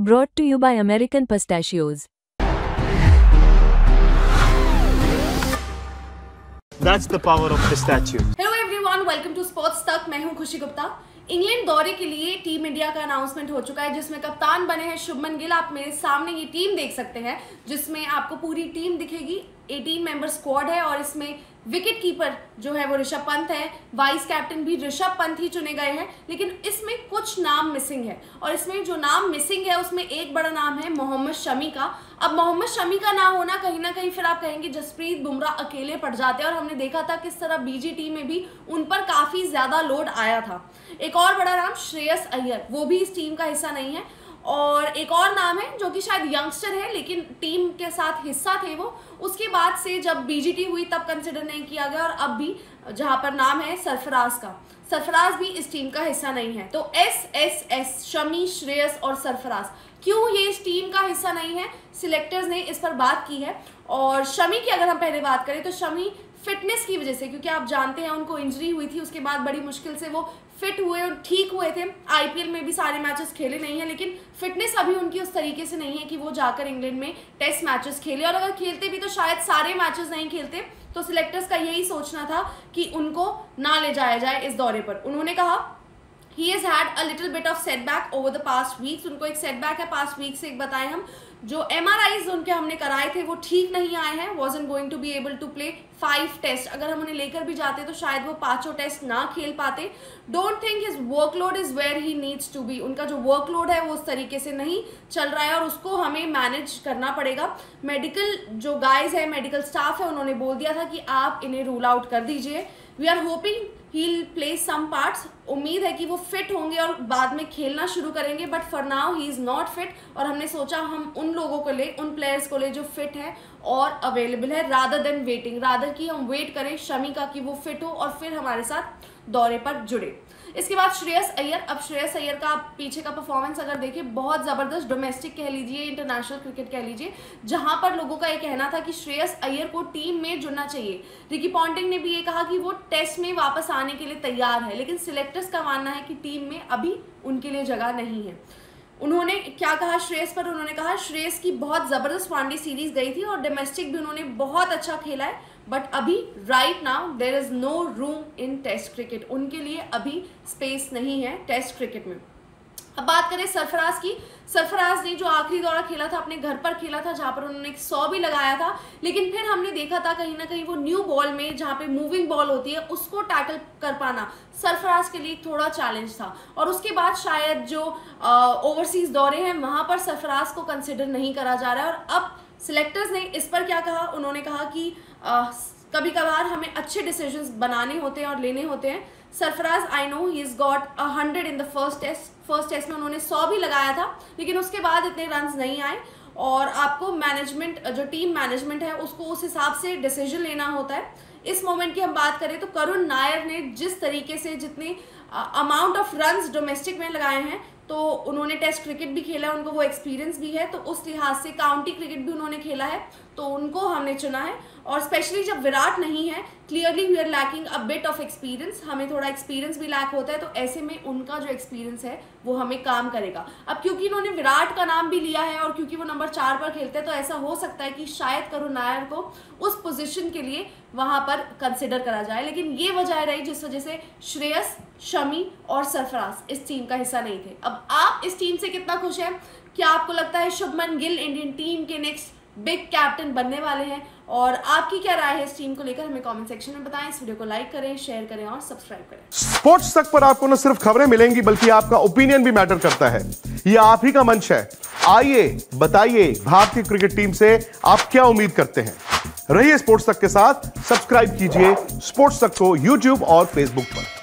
Brought to you by American Pistachios. That's the power of pistachio. Hello everyone, welcome to Sports तक। मैं हूं खुशी Gupta. England दौरे के लिए टीम इंडिया का अनाउंसमेंट हो चुका है, जिसमें कप्तान बने हैं शुभमन गिल। आप मेरे सामने ये टीम देख सकते हैं, जिसमें आपको पूरी टीम दिखेगी। 18 मेंबर स्क्वाड है और इसमें विकेट कीपर जो है वो ऋषभ पंत है, वाइस कैप्टन भी ऋषभ पंत ही चुने गए हैं। लेकिन इसमें कुछ नाम मिसिंग है और इसमें जो नाम मिसिंग है उसमें एक बड़ा नाम है मोहम्मद शमी का। अब मोहम्मद शमी का ना होना कहीं ना कहीं फिर आप कहेंगे जसप्रीत बुमराह अकेले पड़ जाते हैं, और हमने देखा था किस तरह बीजीटी में भी उन पर काफी ज्यादा लोड आया था। एक और बड़ा नाम श्रेयस अय्यर, वो भी इस टीम का हिस्सा नहीं है। और एक और नाम है जो कि शायद यंगस्टर है लेकिन टीम के साथ हिस्सा थे वो, उसके बाद से जब बीजीटी हुई तब कंसिडर नहीं किया गया। और अब भी जहां पर नाम है सरफराज का, सरफराज भी इस टीम का हिस्सा नहीं है। तो एस शमी, श्रेयस और सरफराज, क्यों ये इस टीम का हिस्सा नहीं है? सिलेक्टर्स ने इस पर बात की है। और शमी की अगर हम पहले बात करें तो शमी फिटनेस की वजह से, क्योंकि आप जानते हैं उनको इंजरी हुई थी, उसके बाद बड़ी मुश्किल से वो फिट हुए और ठीक हुए थे। आईपीएल में भी सारे मैचेस खेले नहीं है, लेकिन फिटनेस अभी उनकी उस तरीके से नहीं है कि वो जाकर इंग्लैंड में टेस्ट मैचेस खेले, और अगर खेलते भी तो शायद सारे मैचेस नहीं खेलते। तो सिलेक्टर्स का यही सोचना था कि उनको ना ले जाया जाए इस दौरे पर। उन्होंने कहा He has had a little bit of setback over the past weeks। उनको एक सेटबैक है पास्ट वीक से। एक बताएं हम, जो MRIs उनके हमने कराए थे वो ठीक नहीं आए हैं। wasn't going to be able to play 5 test. अगर हम उन्हें लेकर भी जाते तो शायद वो 5 टेस्ट ना खेल पाते। Don't think his workload is where he needs to be। उनका जो वर्कलोड है वो उस तरीके से नहीं चल रहा है और उसको हमें मैनेज करना पड़ेगा। मेडिकल जो गाइज है, मेडिकल स्टाफ है, उन्होंने बोल दिया था कि आप इन्हें रूल आउट कर दीजिए। We are hoping he'll play some parts। उम्मीद है कि वो फिट होंगे और बाद में खेलना शुरू करेंगे, but for now he is not fit. और हमने सोचा हम उन लोगों को ले, उन प्लेयर्स को ले जो फिट है और अवेलेबल है, रादर देन वेटिंग, रादर कि हम वेट करें शमी का कि वो फिट हो और फिर हमारे साथ दौरे पर जुड़े। इसके बाद श्रेयस अय्यर। अब श्रेयस अय्यर का आप पीछे का परफॉर्मेंस अगर देखें, बहुत ज़बरदस्त डोमेस्टिक कह लीजिए, इंटरनेशनल क्रिकेट कह लीजिए, जहां पर लोगों का ये कहना था कि श्रेयस अय्यर को टीम में जुड़ना चाहिए। रिकी पॉन्टिंग ने भी ये कहा कि वो टेस्ट में वापस आने के लिए तैयार है, लेकिन सिलेक्टर्स का मानना है कि टीम में अभी उनके लिए जगह नहीं है। उन्होंने क्या कहा श्रेयस पर? उन्होंने कहा श्रेयस की बहुत ज़बरदस्त वनडे सीरीज गई थी और डोमेस्टिक भी उन्होंने बहुत अच्छा खेला है, बट अभी right now there is no room in test cricket. उनके लिए अभी स्पेस नहीं है टेस्ट क्रिकेट में। अब बात करें सरफराज की। सरफराज ने जो आखिरी दौरा खेला था अपने घर पर खेला था, जहां पर उन्होंने 100 भी लगाया था, लेकिन फिर हमने देखा था कहीं ना कहीं वो न्यू बॉल में, जहां पे मूविंग बॉल होती है, उसको टैकल कर पाना सरफराज के लिए थोड़ा चैलेंज था। और उसके बाद शायद जो ओवरसीज दौरे हैं वहां पर सरफराज को कंसिडर नहीं करा जा रहा है। और अब सिलेक्टर्स ने इस पर क्या कहा? उन्होंने कहा कि कभी कभार हमें अच्छे डिसीजंस बनाने होते हैं और लेने होते हैं। Sarfaraz, I know he is got 100 in the first test में उन्होंने 100 भी लगाया था, लेकिन उसके बाद इतने रन्स नहीं आए। और आपको मैनेजमेंट, जो टीम मैनेजमेंट है, उसको उस हिसाब से डिसीजन लेना होता है। इस मोमेंट की हम बात करें तो करुण नायर ने जिस तरीके से जितने अमाउंट ऑफ रन्स डोमेस्टिक में लगाए हैं, तो उन्होंने टेस्ट क्रिकेट भी खेला है, उनको वो एक्सपीरियंस भी है, तो उस लिहाज से काउंटी क्रिकेट भी उन्होंने खेला है, तो उनको हमने चुना है। और स्पेशली जब विराट नहीं है, clearly we are lacking a bit of experience, हमें थोड़ा एक्सपीरियंस भी लैक होता है, तो ऐसे में उनका जो एक्सपीरियंस है वो हमें काम करेगा। अब क्योंकि इन्होंने विराट का नाम भी लिया है और क्योंकि वो नंबर 4 पर खेलते हैं, तो ऐसा हो सकता है कि शायद करुण नायर को उस पोजिशन के लिए वहां पर कंसिडर करा जाए। लेकिन ये वजह रही जिस वजह से श्रेयस, शमी और सरफराज इस टीम का हिस्सा नहीं थे। अब आप इस टीम से कितना खुश हैं? क्या आपको लगता है शुभमन गिल इंडियन टीम के नेक्स्ट बिग कैप्टन बनने वाले हैं? और आपकी क्या राय है इस टीम को लेकर? हमें कमेंट सेक्शन में बताएं। इस वीडियो को लाइक करें, शेयर करें और सब्सक्राइब करें। स्पोर्ट्स तक पर आपको न सिर्फ खबरें मिलेंगी बल्कि आपका ओपिनियन भी मैटर करता है। ये आप ही का मंच है। आइए बताइए, भारतीय क्रिकेट टीम से आप क्या उम्मीद करते हैं? रहिए स्पोर्ट्स तक के साथ। सब्सक्राइब कीजिए स्पोर्ट्स तक को यूट्यूब और फेसबुक पर।